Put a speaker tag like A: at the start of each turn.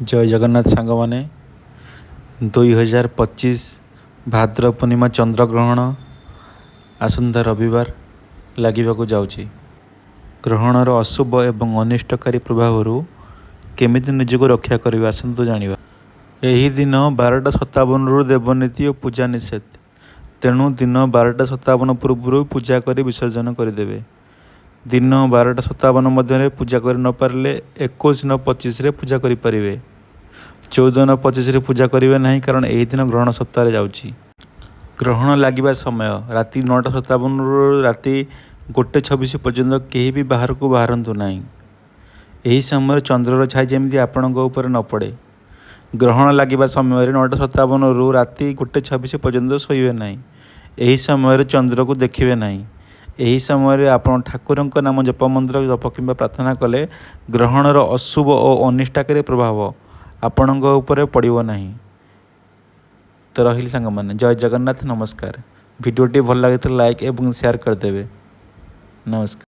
A: जय जगन्नाथ सांग मैंने 2025 भाद्र पूर्णिमा चंद्रग्रहण आसंता रविवार लगे जाऊँगी। ग्रहणर अशुभ एवं अनिष्टकारी प्रभाव केमिति निजको रक्षा करेंगे आसतु जानिबा। यही दिन 12:57 देवनीति और पूजा निषेध, तेणु दिन 12:57 पूर्व पूजा कर विसर्जन करदे। दिन 12:57 मध्य पूजा कर न पारे 21:25 पूजा करें। 14:25 पूजा करेंगे ना, कारण यही दिन ग्रहण सप्ताह जाऊँगी। ग्रहण लगे समय राति 9:57 राति 1:26 पर्यंत कहीं भी बाहर को बाहरतु ना। यही समय चंद्रर छाई जमी आपण उपर न पड़े। ग्रहण लगे समय 9:57 राति 1:26 पर्यंत शोबे ना। यही समय चंद्र को देखिए ना। यही समय आप ठाकुर नाम जप मंत्र जप कि प्रार्थना कले ग्रहणर अशुभ और अनिष्टकारी प्रभाव आपण उपर पड़ो ना। तो रही सांग मैंने जय जगन्नाथ, नमस्कार। वीडियोटी भल लगे तो लाइक एवं शेयर करदे। नमस्कार।